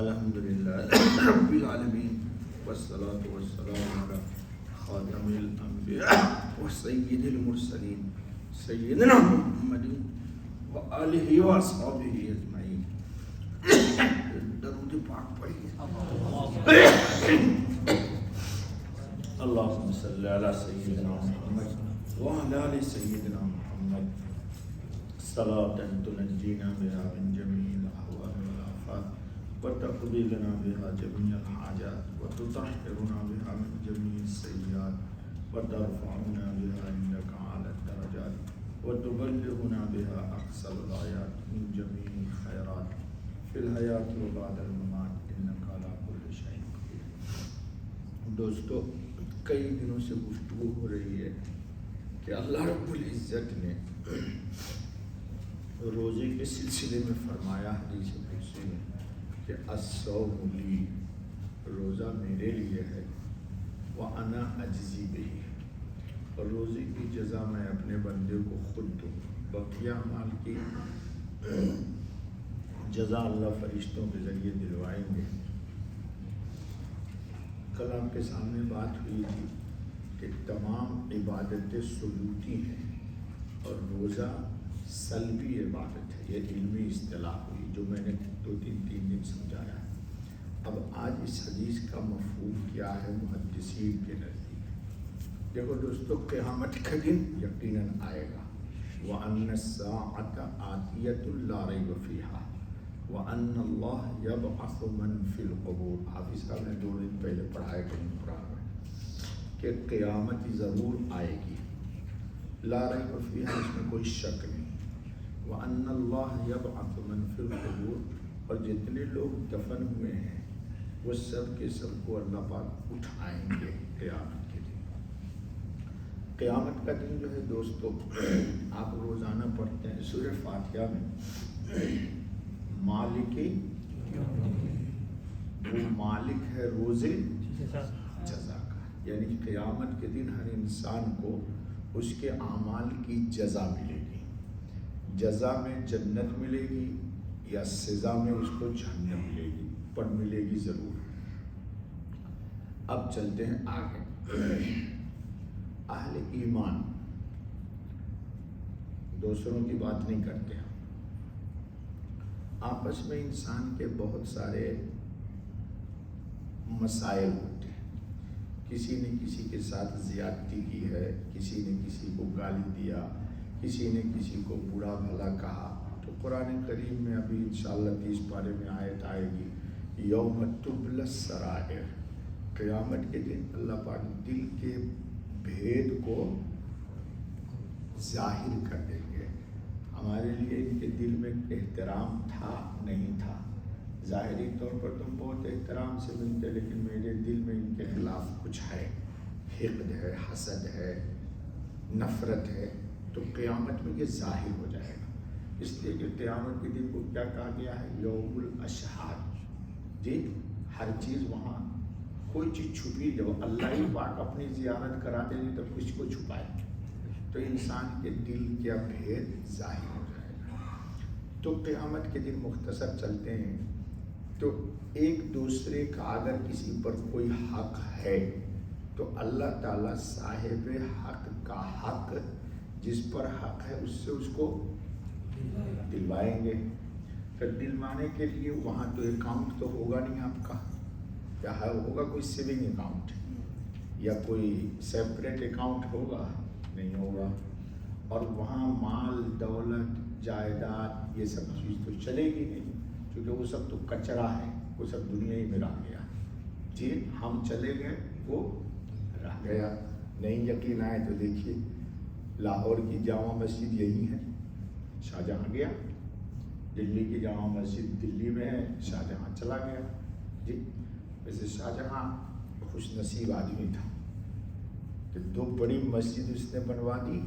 الحمدللہ رب العالمین والصلاة والسلام علی خاتم الانبیاء و سید المرسلین سیدنا محمد و آلہ و اصحابہ اجمعین. درود پاک پڑھیے. اللہم صلی علی سیدنا محمد و علی آل سیدنا محمد صلاۃ تنجینا بها من جمیع الاحوال والآفات وتقضي لنا بها جميع الحاجات وتطهرنا بها من جميع السيئات وترفعنا بها عندك أعلى الدرجات وتبلغنا بها أقصى الغايات من جميع الخيرات في الحياة وبعد الممات إنك على كل شيء قدير. دوستو، کئی دنوں سے گفتگو ہو رہی ہے کہ اللہ رب العزت نے روزے کے سلسلے میں فرمایا حدیث قدسی میں کہ الصوم لی، روزہ میرے لیے ہے، وَأَنَا أَجْزِي بِهِ، اور روزے کی جزا میں اپنے بندے کو خود دوں. بقیہ اعمال کی جزا اللہ فرشتوں کے ذریعے دلوائیں گے. کل آپ کے سامنے بات ہوئی تھی کہ تمام عبادتیں سلوکی ہیں اور روزہ سلبی عبادت ہے. یہ علمی اصطلاح ہوئی جو میں نے تین دن سمجھایا ہے. اب آج اس حدیث کا مفہوم کیا ہے محدثین کے نزدیک. دیکھو دوستو، قیامت کا دن یقیناً آئے گا. وَأَنَّ السَّاعَةَ آتِيَةٌ لَا رَيْبَ فِيهَا وَأَنَّ اللَّهَ يَبْعَثُ مَنْ فِي الْقُبُورِ. حافظ صاحب نے 2 دن پہلے پڑھایا کہیں قرآن میں کہ قیامت ضرور آئے گی. لا ریب فیہا، اس میں کوئی شک نہیں. وَأَنَّ اللَّهَ يَبْعَثُ مَنْ فِي الْقُبُورِ، اور جتنے لوگ دفن ہوئے ہیں وہ سب کے سب کو اللہ پاک اٹھائیں گے قیامت کے دن. قیامت کا دن جو ہے دوستو، آپ روزانہ پڑھتے ہیں سورہ فاتحہ میں مالک، وہ مالک ہے روزے جزا کا. یعنی قیامت کے دن ہر انسان کو اس کے اعمال کی جزا ملے گی. جزا میں جنت ملے گی یا سزا میں اس کو جہنم ملے گی، پر ملے گی ضرور. اب چلتے ہیں آگے. اہل ایمان دوسروں کی بات نہیں کرتے ہیں. آپس میں انسان کے بہت سارے مسائل ہوتے ہیں. کسی نے کسی کے ساتھ زیادتی کی ہے، کسی نے کسی کو گالی دیا، کسی نے کسی کو برا بھلا کہا. تو قرآن کریم میں ابھی انشاءاللہ 30 پارے میں آیت آئے گی یوم تبلی السرائر. قیامت کے دن اللہ پاک دل کے بھید کو ظاہر کر دیں گے. ہمارے لیے ان کے دل میں احترام تھا نہیں تھا. ظاہری طور پر تم بہت احترام سے ملتے، لیکن میرے دل میں ان کے خلاف کچھ ہے، حقد ہے، حسد ہے، نفرت ہے. تو قیامت میں یہ ظاہر ہو جائے گا. اس لیے کہ قیامت کے دن کو کیا کہا گیا ہے؟ یوم الاشہاد. جی، ہر چیز وہاں کوئی چیز چھپی، جب اللہ ہی پاک اپنی زیارت کرا دیں گے تو کچھ کو چھپائے. تو انسان کے دل کا بھید ظاہر ہو جائے گا. تو قیامت کے دن مختصر چلتے ہیں تو ایک دوسرے کا اگر کسی پر کوئی حق ہے تو اللہ تعالیٰ صاحب حق کا حق، جس پر حق ہے، اس سے اس کو دلوائیں گے. پھر دلوانے کے لیے وہاں تو اکاؤنٹ تو ہوگا نہیں آپ کا، کیا ہوگا؟ کوئی سیونگ اکاؤنٹ یا کوئی سیپریٹ اکاؤنٹ ہوگا؟ نہیں ہوگا. اور وہاں مال دولت جائیداد یہ سب چیز تو چلے گی نہیں، کیونکہ وہ سب تو کچرا ہے، وہ سب دنیا ہی میں رہ گیا. جی، ہم چلے گئے، وہ رہ گیا. نہیں یقین آئے تو دیکھیے لاہور کی جامع مسجد یہی ہے، شاہجہاں گیا. دلی کی جامع مسجد دلی میں ہے، شاہجہاں چلا گیا. جی، ویسے شاہجہاں خوش نصیب آدمی تھا کہ 2 بڑی مسجد اس نے بنوا دی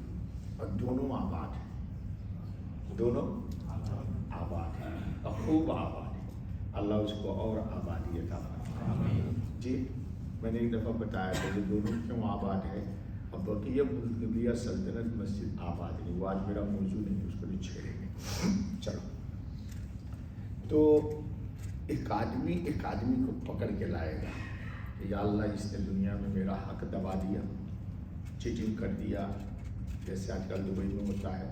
اور دونوں آباد ہیں، دونوں آباد ہیں اور خوب آباد ہیں. اللہ اس کو اور آبادی عطا فرمائے. جی، میں نے ایک دفعہ بتایا تھا کہ دونوں کیوں آباد ہے. اب بقیہ ملکیہ سلطنت مسجد آباد نہیں، وہ آج میرا موضوع نہیں، اس کو بھی چھیڑیں گے. چلو، تو ایک آدمی کو پکڑ کے لائے گا کہ یا اللہ اس نے دنیا میں میرا حق دبا دیا، چیٹنگ کر دیا، جیسے آج کل دبئی میں ہوتا ہے،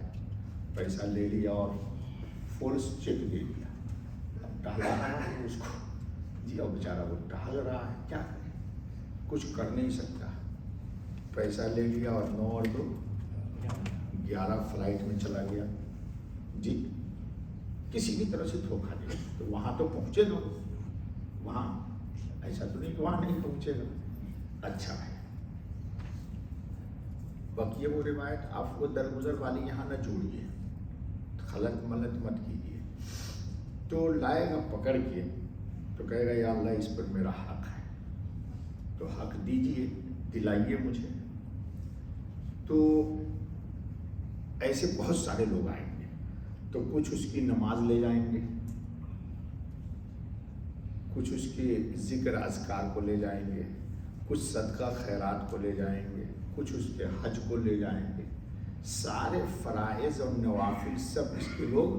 پیسہ لے لیا اور فورس چیک دے دیا، اب ٹہلا رہا ہے اس کو جی، اور بیچارہ وہ ٹہل رہا ہے، کیا کرے، کچھ کر نہیں سکتا، پیسہ لے لیا اور 9 اور 2 11 فلائٹ میں چلا گیا جی، کسی بھی طرح سے دھوکہ دے، تو وہاں تو پہنچے گا، وہاں ایسا تو نہیں کہ وہاں نہیں پہنچے گا، اچھا ہے۔ باقی وہ روایت آپ کو درگزر والی یہاں نہ جوڑیے، خلط ملط مت کیجیے۔ تو لائے گا پکڑ کے، تو کہے گا یا اللہ اس پر میرا حق ہے، تو حق دیجیے، دلائیے مجھے۔ تو ایسے بہت سارے لوگ آئیں گے، تو کچھ اس کی نماز لے جائیں گے، کچھ اس کے ذکر اذکار کو لے جائیں گے، کچھ صدقہ خیرات کو لے جائیں گے، کچھ اس کے حج کو لے جائیں گے، سارے فرائض اور نوافل سب اس کے لوگ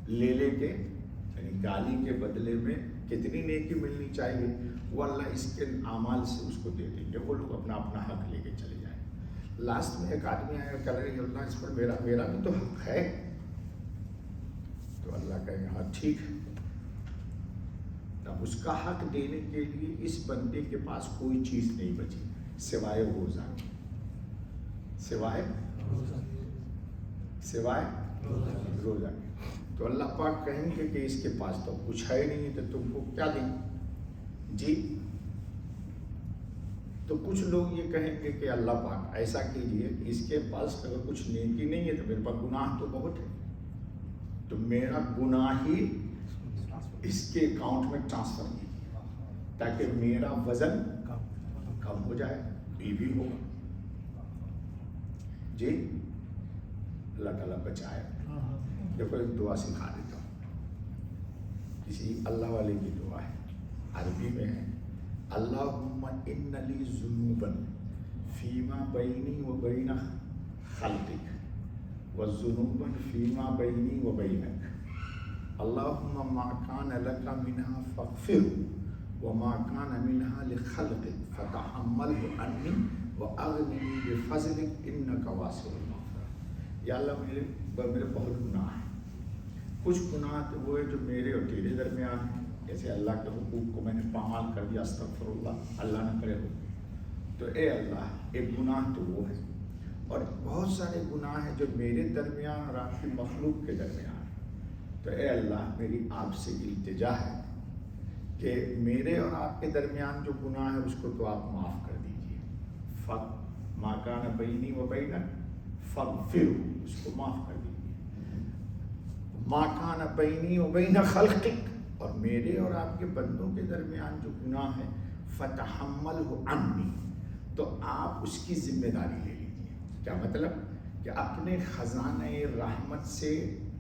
لے کے، یعنی گالی کے بدلے میں کتنی نیکی ملنی چاہیے وہ اللہ اس کے اعمال سے اس کو دے دیں گے، وہ لوگ اپنا اپنا حق لے کے چلے جائیں۔ لاسٹ میں ایک آدمی آئے گا کہ اللہ اس پر میرا بھی تو حق ہے، تو اللہ کہے گا ہاں ٹھیک ہے۔ اب اس کا حق دینے کے لیے اس بندے کے پاس کوئی چیز نہیں بچی سوائے روزہ، سوائے روزہ۔ تو اللہ پاک کہیں گے کہ اس کے پاس تو کچھ ہے نہیں، تو تم کو کیا دیں جی؟ تو کچھ لوگ یہ کہیں گے کہ اللہ پاک ایسا کیجئے کہ اس کے پاس اگر کچھ نیکی نہیں ہے تو میرے پاس گناہ تو بہت ہے، تو میرا گناہ ہی اس کے اکاؤنٹ میں ٹرانسفر کیجیے تاکہ میرا وزن کم ہو جائے، یہ بھی ہوگا جی، اللہ تعالیٰ بچائے۔ دیکھو ایک دعا سکھا دیتا ہوں، کسی اللہ والے کی دعا ہے، عربی میں ہے، اللہم ان لی ذنوبا فیما بینی و بین خلقک و ذنوبا فیما بینی و بینک، اللہم ما کان لک منہا فاغفر وما کان منہا لخلقک فتحملہ عنی واغننی بفضلک انک واسع المغفرہ۔ یا اللہ میرے بہت گناہ ہیں، کچھ گناہ تو وہ ہے جو میرے اور تیرے درمیان ہیں، جیسے اللہ کے حقوق کو میں نے پامال کر دیا، استغفر اللہ، اللہ نہ کرے ہو، تو اے اللہ ایک گناہ تو وہ ہے، اور بہت سارے گناہ ہیں جو میرے درمیان اور آپ کی مخلوق کے درمیان، تو اے اللہ میری آپ سے التجا ہے کہ میرے اور آپ کے درمیان جو گناہ ہے اس کو تو آپ معاف کر دیجیے، ما کان بینی و بینک فاغفر، اس کو معاف کر دیجیے، ما کان بینی و بین خلقک، اور میرے اور آپ کے بندوں کے درمیان جو گناہ ہے فتحملہ عنی، تو آپ اس کی ذمہ داری لے لیجیے۔ کیا مطلب کہ اپنے خزانہ رحمت سے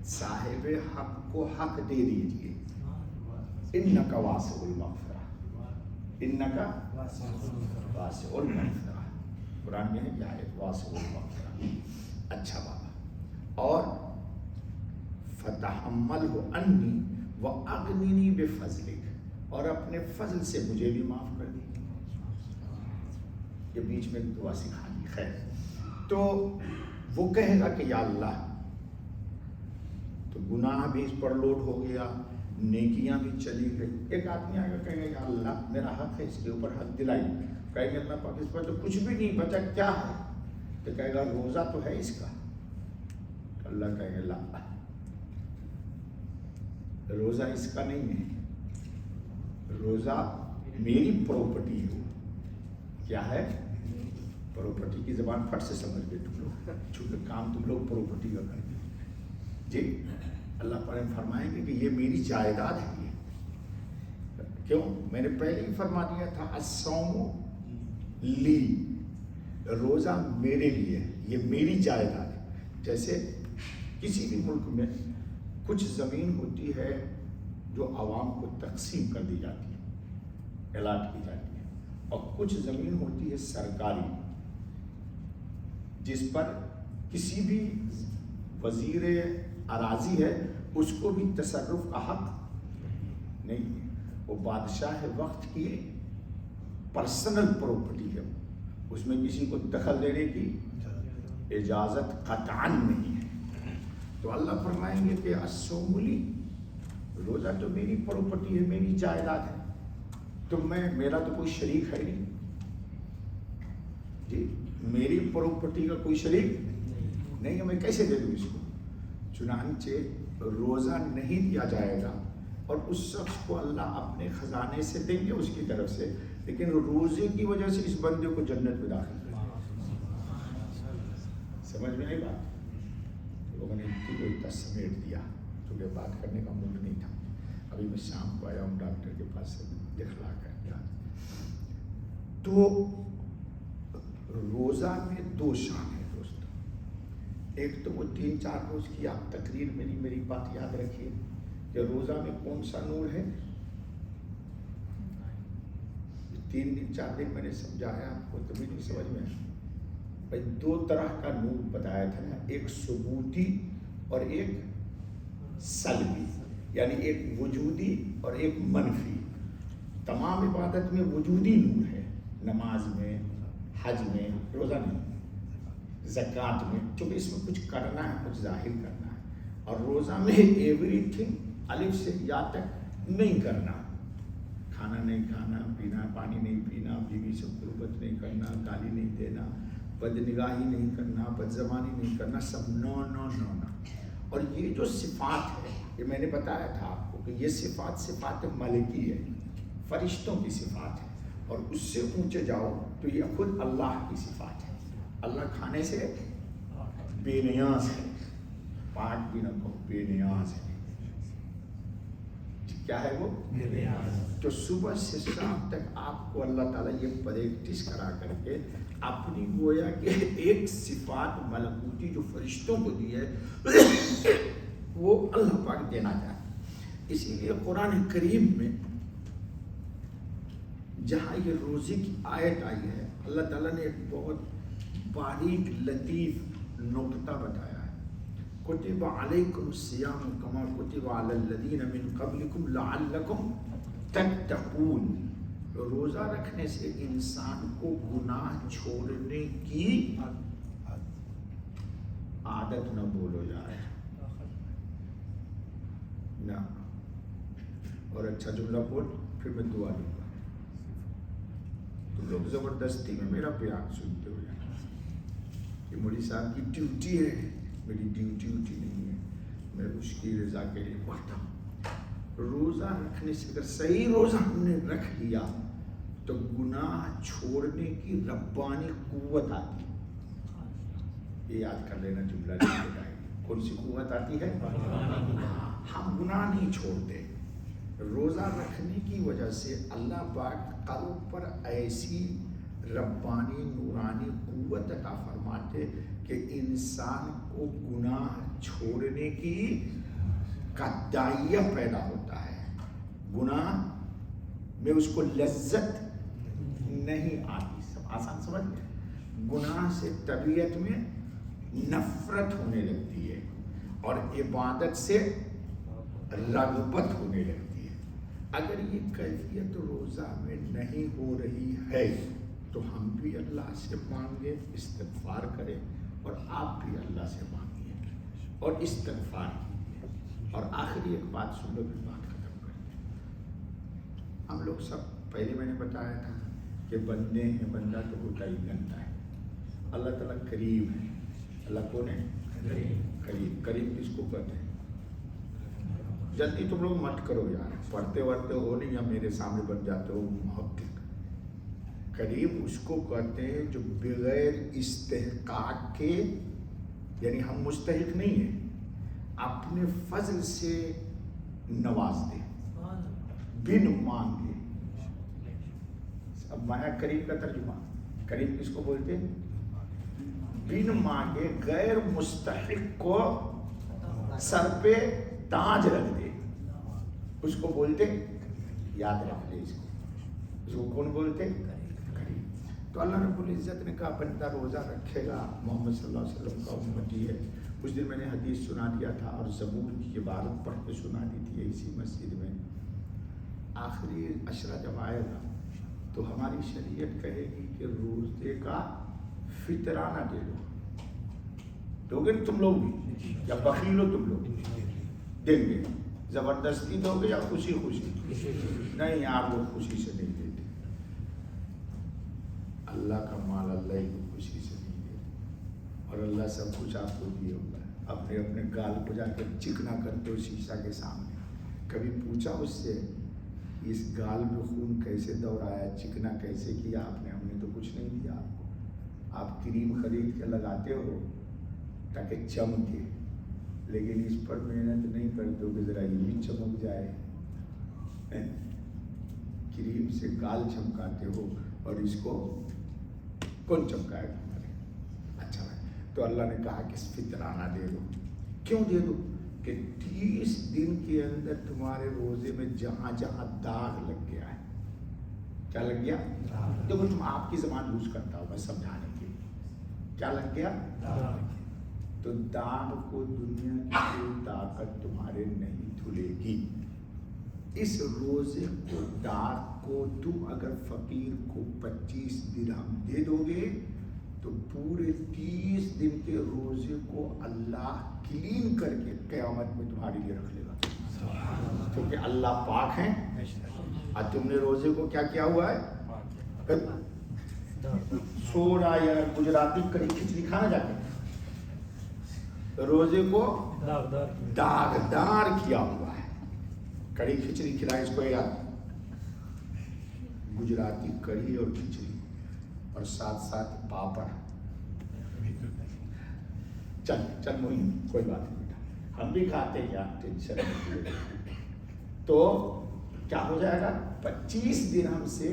صاحب حق کو حق دے دیجیے، انک واسع المغفرہ، انک واسع المغفرہ، قرآن میں ہے یہ آیت واسع المغفرہ۔ اچھا بابا، اور فتحملہ عنی واغننی بفضلک، اور اپنے فضل سے مجھے بھی معاف کر دیجیے۔ یہ بیچ میں دعا سکھا دی، خیر۔ تو وہ کہے گا کہ یا اللہ، تو گناہ بھی اس پر لوڈ ہو گیا، نیکیاں بھی چلی گئی۔ ایک آدمی آئے گا کہے گا یا اللہ میرا حق ہے، اس کے اوپر حق دلائی، کہیں گے اللہ پاک اس پر تو کچھ بھی نہیں بچا، کیا ہے؟ تو کہے گا روزہ تو ہے اس کا، اللہ کہے گا لا، روزہ اس کا نہیں ہے، روزہ میری پراپرٹی ہے۔ کیا ہے؟ پراپرٹی کی زبان پھٹ سے سمجھ گئے تم لوگ، چونکہ کام تم لوگ پراپرٹی کا کرتے ہیں جی۔ اللہ پاک فرمائیں گے کہ یہ میری جائیداد ہے، یہ کیوں؟ میں نے پہلے ہی فرما دیا تھا الصوم لی، روزہ میرے لیے ہے، یہ میری جائیداد ہے۔ جیسے کسی بھی ملک میں کچھ زمین ہوتی ہے جو عوام کو تقسیم کر دی جاتی ہے، الاٹ کی جاتی ہے، اور کچھ زمین ہوتی ہے سرکاری، جس پر کسی بھی وزیر اراضی ہے اس کو بھی تصرف کا حق نہیں ہے، وہ بادشاہ وقت کی پرسنل پراپرٹی ہے، اس میں کسی کو دخل دینے کی اجازت قطعاً نہیں ہے۔ تو اللہ فرمائیں گے کہ الصوم لی، روزہ تو میری پراپرٹی ہے، میری جائیداد ہے، تو میرا تو کوئی شریک ہے نہیں جی، میری پراپرٹی کا کوئی شریک نہیں ہے، میں کیسے دے دوں اس کو؟ چنانچہ روزہ نہیں دیا جائے گا، اور اس شخص کو اللہ اپنے خزانے سے دیں گے اس کی طرف سے، لیکن روزے کی وجہ سے اس بندے کو جنت میں داخل کریں گے۔ سمجھ میں آئی بات؟ لوگوں نے اتنا سمیٹ دیا کیونکہ بات کرنے کا موڈ نہیں تھا۔ ابھی میں شام کو آیا ہوں ڈاکٹر کے پاس سے دکھلا کر کے۔ تو روزہ میں دو شان ہے دوستو، ایک تو وہ 3-4 روز کی آپ تقریر میری بات یاد رکھیے کہ روزہ میں کون سا نور ہے۔ 3-4 دن میں نے سمجھایا آپ کو، تبھی نہیں سمجھ میں بھائی 2 طرح کا نور بتایا تھا نا، ایک ثبوتی اور ایک سلبی، یعنی ایک وجودی اور ایک منفی۔ تمام عبادت میں وجودی نور ہے، نماز میں، حج میں، روزہ نہیں، زکوٰۃ میں، چونکہ اس میں کچھ کرنا ہے، کچھ ظاہر کرنا ہے، اور روزہ میں ایوری تھنگ الف سے یا تک نہیں کرنا، کھانا نہیں کھانا، پینا پانی نہیں پینا، بیوی سے قربت نہیں کرنا، گالی نہیں دینا، بد نگاہی نہیں کرنا، بد زبانی نہیں کرنا، سب نو نو نو نو۔ اور یہ جو صفات ہے، یہ میں نے بتایا تھا آپ کو کہ یہ صفات ملکی ہے، فرشتوں کی صفات ہے، اور اس سے اونچے جاؤ تو یہ خود اللہ کی صفات ہے۔ اللہ کھانے سے بے نیاز ہے، پاک بھی نہ کہو، بے نیاز ہے۔ کیا ہے وہ؟ بے نیاز۔ تو صبح سے شام تک آپ کو اللہ تعالیٰ یہ پریکٹس کرا کر کے اپنی گویا کہ ایک صفات ملکوتی جو فرشتوں کو دی ہے وہ اللہ پاک دینا چاہتے۔ اسی لیے قرآن کریم میں جہاں یہ روزے کی آیت آئی ہے، اللہ تعالیٰ نے ایک بہت باریک لطیف نقطہ بتایا ہے، کتب علیکم الصیام کما کتب علی الذین من قبلکم لعلکم تتقون۔ روزہ رکھنے سے انسان کو گناہ چھوڑنے کی عادت نہ بولو جائے نہ، اور اچھا جملہ بول پھر میں دعا دوں گا۔ تم لوگ زبردستی میں میرا بیان سنتے ہو جانا، یہ مولوی صاحب کی ڈیوٹی ہے، میری ڈیوٹی نہیں ہے، میں اس کی رضا کے لیے پڑھتا ہوں۔ روزہ رکھنے سے اگر صحیح روزہ ہم نے رکھ لیا تو گناہ چھوڑنے کی ربانی قوت آتی ہے۔ یہ یاد کر لینا جملہ نہیں بتائے، کون سی قوت آتی ہے؟ ہم گناہ نہیں چھوڑتے، روزہ رکھنے کی وجہ سے اللہ پاک قلب پر ایسی ربانی نورانی قوت عطا فرماتے کہ انسان کو گناہ چھوڑنے کی داعیہ پیدا ہوتا ہے، گناہ میں اس کو لذت نہیں آتی۔ سب آسان سمجھ گئے؟ گناہ سے طبیعت میں نفرت ہونے لگتی ہے اور عبادت سے رغبت ہونے لگتی ہے۔ اگر یہ کیفیت روزہ میں نہیں ہو رہی ہے تو ہم بھی اللہ سے مانگے، استغفار کریں، اور آپ بھی اللہ سے مانگیے اور استغفار کیجیے۔ اور آخری ایک بات سن لو، پھر بات ختم کریں۔ ہم لوگ سب پہلے میں نے بتایا تھا کہ بندے ہیں، بندہ تو ہوتا ہی گندا ہے، اللہ تعالیٰ کریم ہے۔ اللہ کون ہے؟ کریم۔ کریم کس کو کہتے ہیں؟ جلدی تم لوگ مت کرو یار، پڑھتے وڑھتے ہو نہیں یا میرے سامنے بن جاتے ہو محقق۔ کریم اس کو کہتے ہیں جو بغیر استحقاق کے، یعنی ہم مستحق نہیں ہیں، اپنے فضل سے نواز دے بن مانگے۔ اب مایا کریم کا ترجمہ، کریم کس کو بولتے ہیں؟ بن مانگے غیر مستحق کو سر پہ تاج رکھ دے، اس کو بولتے، یاد رکھ لے اس کو کون بولتے؟ کریم۔ تو اللہ رب العزت نے کہا بندہ روزہ رکھے گا، محمد صلی اللہ علیہ وسلم کا امتی ہے۔ اس دن میں نے حدیث سنا دیا تھا اور زبور کی عبارت پڑھ کے سنا دی تھی اسی مسجد میں آخری عشرہ جب آئے گا تو ہماری شریعت کہے گی کہ روزے کا فطرانہ دے دو. دو گے تم لوگ بھی یا بخیل ہو تم لوگ؟ دیں گے. زبردستی دو گے یا خوشی خوشی؟ نہیں یار وہ خوشی سے نہیں دیتے. اللہ کا مال اللہ ہی کو خوشی سے نہیں دیتے. اور اللہ سب کچھ آپ کو دیے ہوگا. اپنے اپنے گال کو جا کے چکنا کرتے ہو شیشہ کے سامنے. کبھی پوچھا اس سے اس گال میں خون کیسے دوڑایا، چکنا کیسے کیا آپ نے؟ ہم نے تو کچھ نہیں دیا آپ کو. آپ کریم خرید کے لگاتے ہو تاکہ چمکے، لیکن اس پر محنت نہیں کرتے ہو کہ ذرا یہ بھی چمک جائے. کریم سے گال چمکاتے ہو اور اس کو کون چمکائے تمہارے؟ اچھا ہے. تو اللہ نے کہا کہ فطرانہ دے دو. کیوں دے دو؟ کہ 30 دن کے اندر تمہارے روزے میں جہاں جہاں داغ لگ گیا ہے. کیا لگ گیا؟ دیکھو تم آپ کی زبان یوز کرتا ہو میں سمجھانے کے لیے. کیا لگ گیا؟ تو داغ کو دنیا کی کوئی طاقت تمہارے نہیں دھلے گی. اس روزے کو داغ کو تم اگر فقیر کو 25 درہم دے دو گے تو پورے 30 دن کے روزے کو اللہ کلین کر کے قیامت میں تمہارے لیے رکھ لے گا. کیونکہ اللہ پاک ہیں. اور تم نے روزے کو کیا کیا ہوا ہے؟ سوڈا یا گجراتی کڑی کھچڑی کھانا جاتے ہیں. روزے کو داغدار کیا ہوا ہے. کڑی کھچڑی کھلائے اس کو یاد، گجراتی کڑی اور کھچڑی اور ساتھ ساتھ پاپڑ. چل مہیم کوئی بات نہیں بیٹا، ہم بھی کھاتے ہیں آپ ٹینشن نہیں. تو کیا ہو جائے گا؟ 25 درہم سے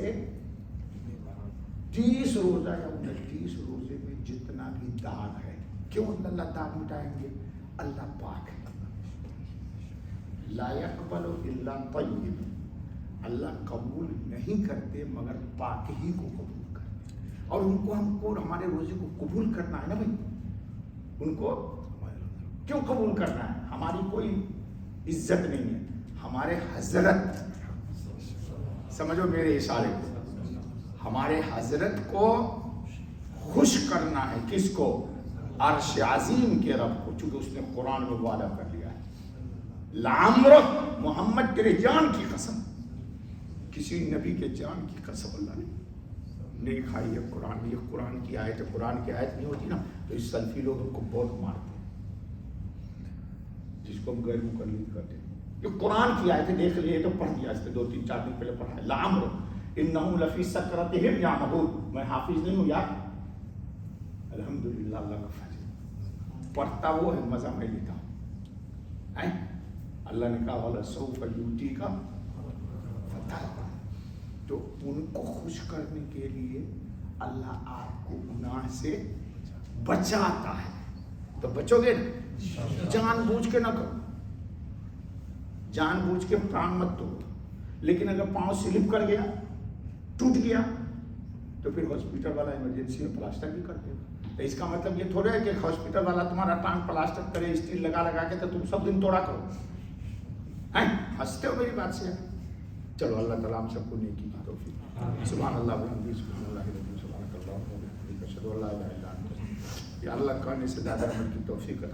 30 روزہ یا 29 روزے میں جتنا بھی داغ ہے. کیوں اللہ داغ مٹائیں گے؟ اللہ پاک ہے. لا يقبل الا طیب. اللہ قبول نہیں کرتے مگر پاک ہی کو قبول کرتے. اور ان کو ہم کو ہمارے روزے کو قبول کرنا ہے نا بھائی. ان کو کیوں قبول کرنا ہے؟ ہماری کوئی عزت نہیں ہے. ہمارے حضرت، سمجھو میرے اشارے کو، ہمارے حضرت کو خوش کرنا ہے. کس کو؟ عرش عظیم کے رب کو. چونکہ اس نے قرآن میں وعدہ کر لیا ہے، لعمرک محمد تیرے جان کی قسم. کسی نبی کے جان کی قسم اللہ نے نہیں کھائی ہے. قرآن میں یہ قرآن کی آیت ہے. قرآن کی آیت نہیں ہوتی نا تو اس سلفی لوگ ہم کو بہت مارتے ہیں، جس کو ہم غیر مقلد کرتے ہیں. یہ قرآن کی آیت ہے، دیکھ لیے تو پڑھ دیا. اس پہ 2 3 4 دن پہلے پڑھا ہے. لعمرک انہم لفی سکرتہم یعمہون. میں حافظ نہیں ہوں یار، الحمدللہ اللہ کا فضل. پڑھتا وہ ہے، مزہ میں لیتا ہوں. اللہ نے کہا وَلَسَوْفَ يُؤْتِيكَ فَتَرْضَىٰ. تو ان کو خوش کرنے کے لیے اللہ آپ کو گناہ سے بچاتا ہے. تو بچو گے نا، جان بوجھ کے نہ کرو، جان بوجھ کے پران مت توڑو. لیکن اگر پاؤں سلپ کر گیا، ٹوٹ گیا، تو پھر ہاسپٹل والا ایمرجنسی میں پلاسٹر بھی کر دے گا. اس کا مطلب یہ تھوڑا ہے کہ ہاسپٹل والا تمہارا ٹانگ پلاسٹر کرے، اسٹیل لگا لگا کے، تو تم سب دن توڑا کرو. ہنستے ہو میری بات سے؟ چلو اللہ تعالیٰ ہم سب کو نیکی کی توفیق. سبحان اللہ وبحمدہ، سبحان اللہ العظیم، سبحانک اللہم وبحمدک، اشہد ان لا الہ الا انت. یا اللہ کہنے سے زیادہ عمل کی توفیق عطا